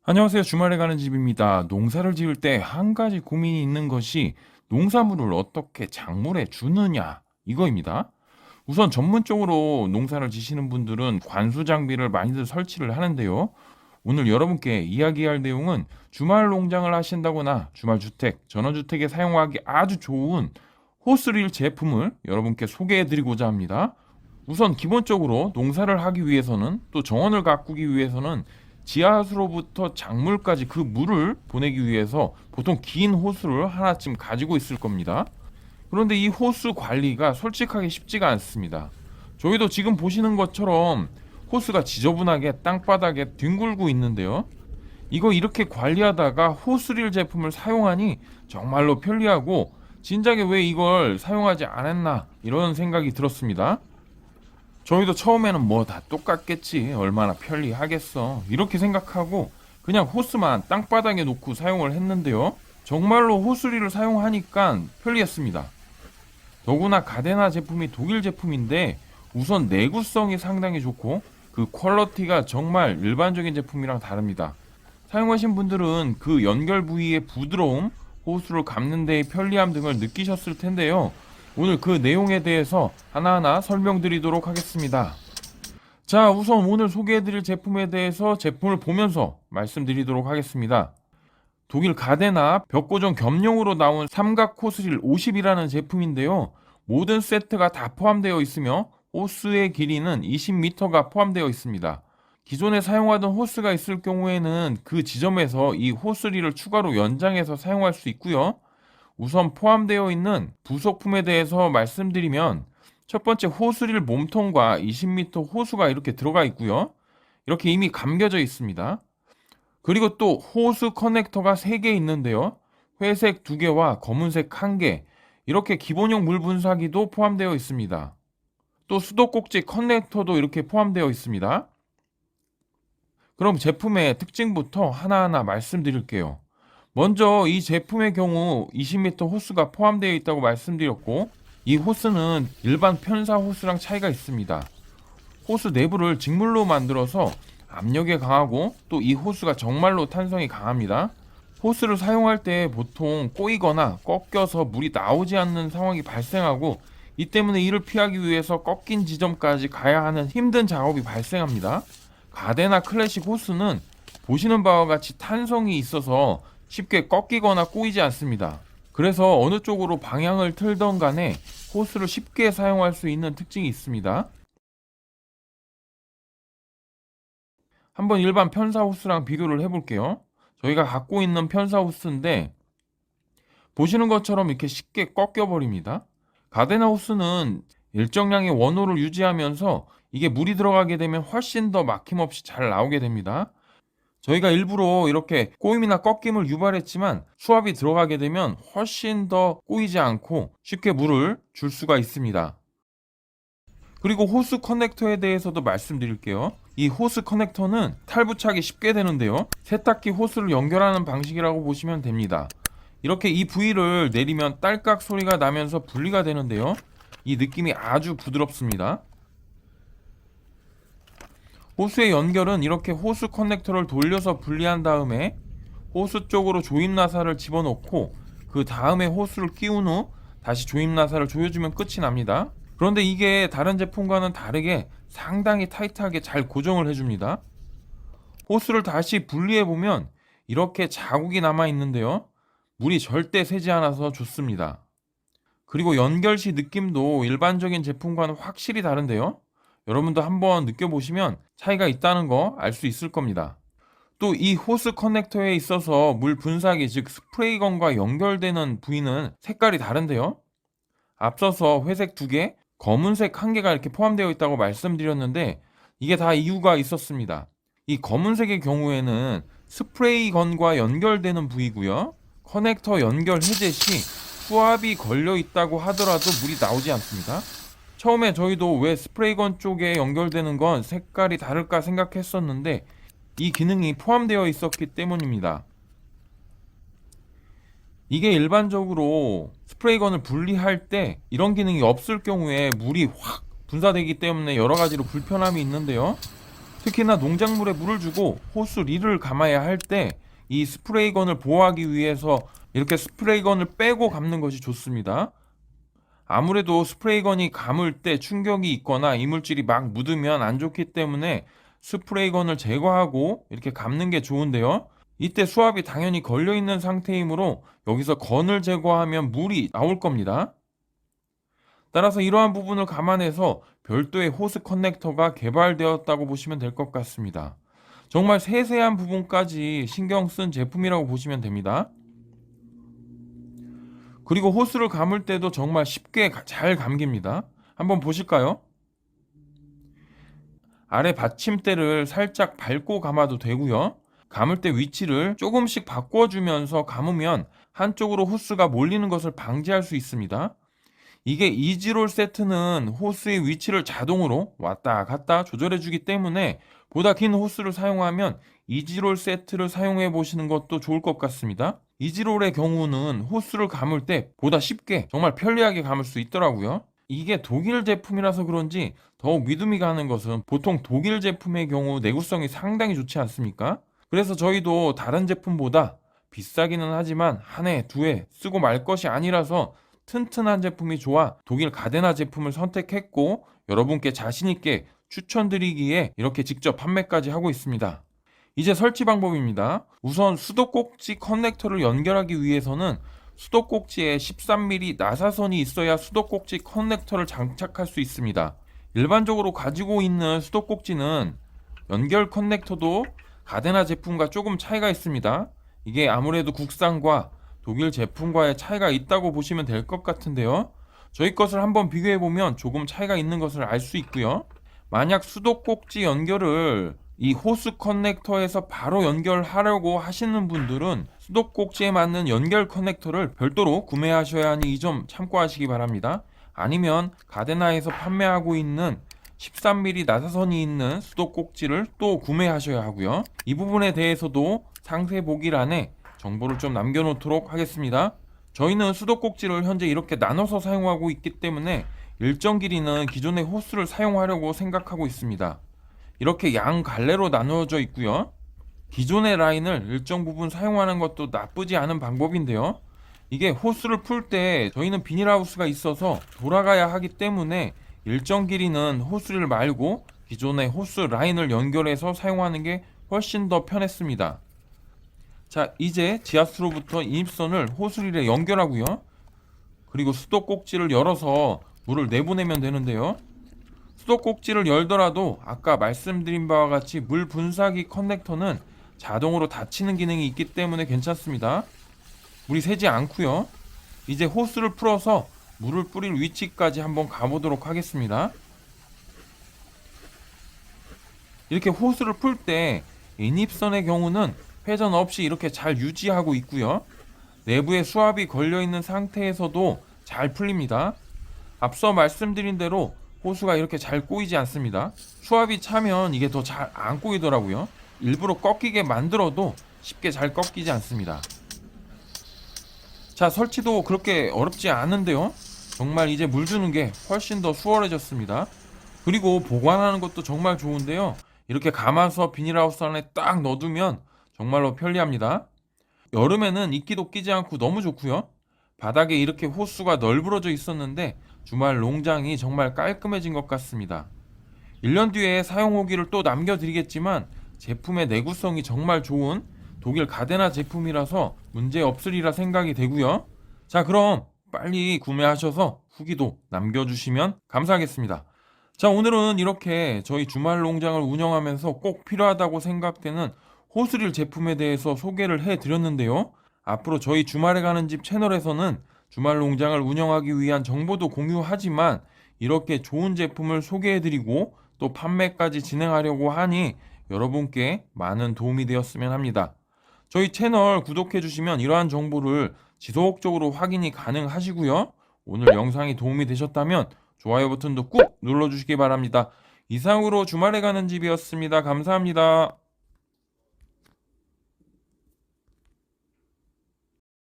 안녕하세요. 주말에 가는 집입니다. 농사를 지을 때 한 가지 고민이 있는 것이 농산물을 어떻게 작물에 주느냐 이거입니다. 우선 전문적으로 농사를 지시는 분들은 관수 장비를 많이들 설치를 하는데요. 오늘 여러분께 이야기할 내용은 주말 농장을 하신다거나 주말 주택, 전원주택에 사용하기 아주 좋은 호스릴 제품을 여러분께 소개해 드리고자 합니다. 우선 기본적으로 농사를 하기 위해서는 또 정원을 가꾸기 위해서는 지하수로부터 작물까지 그 물을 보내기 위해서 보통 긴 호스를 하나쯤 가지고 있을 겁니다. 그런데 이 호스 관리가 솔직하게 쉽지가 않습니다. 저희도 지금 보시는 것처럼 호스가 지저분하게 땅바닥에 뒹굴고 있는데요. 이거 이렇게 관리하다가 호스릴 제품을 사용하니 정말로 편리하고 진작에 왜 이걸 사용하지 않았나 이런 생각이 들었습니다. 저희도 처음에는 뭐 다 똑같겠지 얼마나 편리하겠어 이렇게 생각하고 그냥 호스만 땅바닥에 놓고 사용을 했는데요. 정말로 호스리를 사용하니까 편리했습니다. 더구나 가데나 제품이 독일 제품인데 우선 내구성이 상당히 좋고 그 퀄리티가 정말 일반적인 제품이랑 다릅니다. 사용하신 분들은 그 연결 부위의 부드러움, 호스를 감는 데의 편리함 등을 느끼셨을 텐데요. 오늘 그 내용에 대해서 하나하나 설명드리도록 하겠습니다. 자, 우선 오늘 소개해드릴 제품에 대해서 제품을 보면서 말씀드리도록 하겠습니다. 독일 가데나 벽고정 겸용으로 나온 삼각 호스릴 50이라는 제품인데요. 모든 세트가 다 포함되어 있으며 호스의 길이는 20m가 포함되어 있습니다. 기존에 사용하던 호스가 있을 경우에는 그 지점에서 이 호스릴을 추가로 연장해서 사용할 수 있고요. 우선 포함되어 있는 부속품에 대해서 말씀드리면 첫 번째 호스릴 몸통과 20m 호수가 이렇게 들어가 있고요. 이렇게 이미 감겨져 있습니다. 그리고 또 호스 커넥터가 3개 있는데요. 회색 2개와 검은색 1개, 이렇게 기본용 물 분사기도 포함되어 있습니다. 또 수도꼭지 커넥터도 이렇게 포함되어 있습니다. 그럼 제품의 특징부터 하나하나 말씀드릴게요. 먼저 이 제품의 경우 20m 호스가 포함되어 있다고 말씀드렸고, 이 호스는 일반 편사 호스랑 차이가 있습니다. 호스 내부를 직물로 만들어서 압력에 강하고 또 이 호스가 정말로 탄성이 강합니다. 호스를 사용할 때 보통 꼬이거나 꺾여서 물이 나오지 않는 상황이 발생하고, 이 때문에 이를 피하기 위해서 꺾인 지점까지 가야 하는 힘든 작업이 발생합니다. 가데나 클래식 호스는 보시는 바와 같이 탄성이 있어서 쉽게 꺾이거나 꼬이지 않습니다. 그래서 어느 쪽으로 방향을 틀던 간에 호스를 쉽게 사용할 수 있는 특징이 있습니다. 한번 일반 편사 호스랑 비교를 해볼게요. 저희가 갖고 있는 편사 호스인데 보시는 것처럼 이렇게 쉽게 꺾여버립니다. 가데나 호스는 일정량의 원호를 유지하면서 이게 물이 들어가게 되면 훨씬 더 막힘없이 잘 나오게 됩니다. 저희가 일부러 이렇게 꼬임이나 꺾임을 유발했지만 수압이 들어가게 되면 훨씬 더 꼬이지 않고 쉽게 물을 줄 수가 있습니다. 그리고 호스 커넥터에 대해서도 말씀드릴게요. 이 호스 커넥터는 탈부착이 쉽게 되는데요. 세탁기 호스를 연결하는 방식이라고 보시면 됩니다. 이렇게 이 부위를 내리면 딸깍 소리가 나면서 분리가 되는데요. 이 느낌이 아주 부드럽습니다. 호스의 연결은 이렇게 호스 커넥터를 돌려서 분리한 다음에 호스 쪽으로 조임 나사를 집어넣고 그 다음에 호스를 끼운 후 다시 조임 나사를 조여주면 끝이 납니다. 그런데 이게 다른 제품과는 다르게 상당히 타이트하게 잘 고정을 해줍니다. 호스를 다시 분리해보면 이렇게 자국이 남아 있는데요. 물이 절대 새지 않아서 좋습니다. 그리고 연결 시 느낌도 일반적인 제품과는 확실히 다른데요. 여러분도 한번 느껴보시면 차이가 있다는 거 알 수 있을 겁니다. 또 이 호스 커넥터에 있어서 물 분사기 즉 스프레이건과 연결되는 부위는 색깔이 다른데요. 앞서서 회색 2개, 검은색 1개가 이렇게 포함되어 있다고 말씀드렸는데 이게 다 이유가 있었습니다. 이 검은색의 경우에는 스프레이건과 연결되는 부위고요. 커넥터 연결 해제 시 수압이 걸려 있다고 하더라도 물이 나오지 않습니다. 처음에 저희도 왜 스프레이건 쪽에 연결되는 건 색깔이 다를까 생각했었는데 이 기능이 포함되어 있었기 때문입니다. 이게 일반적으로 스프레이건을 분리할 때 이런 기능이 없을 경우에 물이 확 분사되기 때문에 여러 가지로 불편함이 있는데요. 특히나 농작물에 물을 주고 호스 릴을 감아야 할 때 이 스프레이건을 보호하기 위해서 이렇게 스프레이건을 빼고 감는 것이 좋습니다. 아무래도 스프레이건이 감을 때 충격이 있거나 이물질이 막 묻으면 안 좋기 때문에 스프레이건을 제거하고 이렇게 감는 게 좋은데요. 이때 수압이 당연히 걸려 있는 상태이므로 여기서 건을 제거하면 물이 나올 겁니다. 따라서 이러한 부분을 감안해서 별도의 호스 커넥터가 개발되었다고 보시면 될 것 같습니다. 정말 세세한 부분까지 신경 쓴 제품이라고 보시면 됩니다. 그리고 호스를 감을 때도 정말 쉽게 잘 감깁니다. 한번 보실까요? 아래 받침대를 살짝 밟고 감아도 되고요. 감을 때 위치를 조금씩 바꿔주면서 감으면 한쪽으로 호스가 몰리는 것을 방지할 수 있습니다. 이게 이지롤 세트는 호스의 위치를 자동으로 왔다 갔다 조절해 주기 때문에 보다 긴 호스를 사용하면 이지롤 세트를 사용해 보시는 것도 좋을 것 같습니다. 이지롤의 경우는 호스를 감을 때 보다 쉽게 정말 편리하게 감을 수 있더라고요. 이게 독일 제품이라서 그런지 더욱 믿음이 가는 것은 보통 독일 제품의 경우 내구성이 상당히 좋지 않습니까? 그래서 저희도 다른 제품보다 비싸기는 하지만 한 해, 두 해 쓰고 말 것이 아니라서 튼튼한 제품이 좋아 독일 가데나 제품을 선택했고 여러분께 자신있게 추천드리기에 이렇게 직접 판매까지 하고 있습니다. 이제 설치 방법입니다. 우선 수도꼭지 커넥터를 연결하기 위해서는 수도꼭지에 13mm 나사선이 있어야 수도꼭지 커넥터를 장착할 수 있습니다. 일반적으로 가지고 있는 수도꼭지는 연결 커넥터도 가데나 제품과 조금 차이가 있습니다. 이게 아무래도 국산과 독일 제품과의 차이가 있다고 보시면 될 것 같은데요. 저희 것을 한번 비교해보면 조금 차이가 있는 것을 알 수 있고요. 만약 수도꼭지 연결을 이 호스 커넥터에서 바로 연결하려고 하시는 분들은 수도꼭지에 맞는 연결 커넥터를 별도로 구매하셔야 하니 이 점 참고하시기 바랍니다. 아니면 가데나에서 판매하고 있는 13mm 나사선이 있는 수도꼭지를 또 구매하셔야 하고요. 이 부분에 대해서도 상세 보기란에 정보를 좀 남겨놓도록 하겠습니다. 저희는 수도꼭지를 현재 이렇게 나눠서 사용하고 있기 때문에 일정 길이는 기존의 호스를 사용하려고 생각하고 있습니다. 이렇게 양 갈래로 나누어져 있고요. 기존의 라인을 일정 부분 사용하는 것도 나쁘지 않은 방법인데요. 이게 호스를 풀 때 저희는 비닐하우스가 있어서 돌아가야 하기 때문에 일정 길이는 호스를 말고 기존의 호스 라인을 연결해서 사용하는 게 훨씬 더 편했습니다. 자, 이제 지하수로부터 인입선을 호스릴에 연결하고요. 그리고 수도꼭지를 열어서 물을 내보내면 되는데요. 수도꼭지를 열더라도 아까 말씀드린 바와 같이 물 분사기 커넥터는 자동으로 닫히는 기능이 있기 때문에 괜찮습니다. 물이 새지 않고요. 이제 호스를 풀어서 물을 뿌릴 위치까지 한번 가보도록 하겠습니다. 이렇게 호스를 풀 때 인입선의 경우는 회전 없이 이렇게 잘 유지하고 있고요. 내부에 수압이 걸려있는 상태에서도 잘 풀립니다. 앞서 말씀드린 대로 호스가 이렇게 잘 꼬이지 않습니다. 수압이 차면 이게 더 잘 안 꼬이더라고요. 일부러 꺾이게 만들어도 쉽게 잘 꺾이지 않습니다. 자, 설치도 그렇게 어렵지 않은데요. 정말 이제 물 주는 게 훨씬 더 수월해졌습니다. 그리고 보관하는 것도 정말 좋은데요. 이렇게 감아서 비닐하우스 안에 딱 넣어두면 정말로 편리합니다. 여름에는 이끼도 끼지 않고 너무 좋고요. 바닥에 이렇게 호수가 널브러져 있었는데 주말 농장이 정말 깔끔해진 것 같습니다. 1년 뒤에 사용 후기를 또 남겨드리겠지만 제품의 내구성이 정말 좋은 독일 가데나 제품이라서 문제 없으리라 생각이 되고요. 자, 그럼 빨리 구매하셔서 후기도 남겨주시면 감사하겠습니다. 자, 오늘은 이렇게 저희 주말 농장을 운영하면서 꼭 필요하다고 생각되는 호스릴 제품에 대해서 소개를 해드렸는데요. 앞으로 저희 주말에 가는 집 채널에서는 주말 농장을 운영하기 위한 정보도 공유하지만 이렇게 좋은 제품을 소개해드리고 또 판매까지 진행하려고 하니 여러분께 많은 도움이 되었으면 합니다. 저희 채널 구독해주시면 이러한 정보를 지속적으로 확인이 가능하시고요. 오늘 영상이 도움이 되셨다면 좋아요 버튼도 꾹 눌러주시기 바랍니다. 이상으로 주말에 가는 집이었습니다. 감사합니다.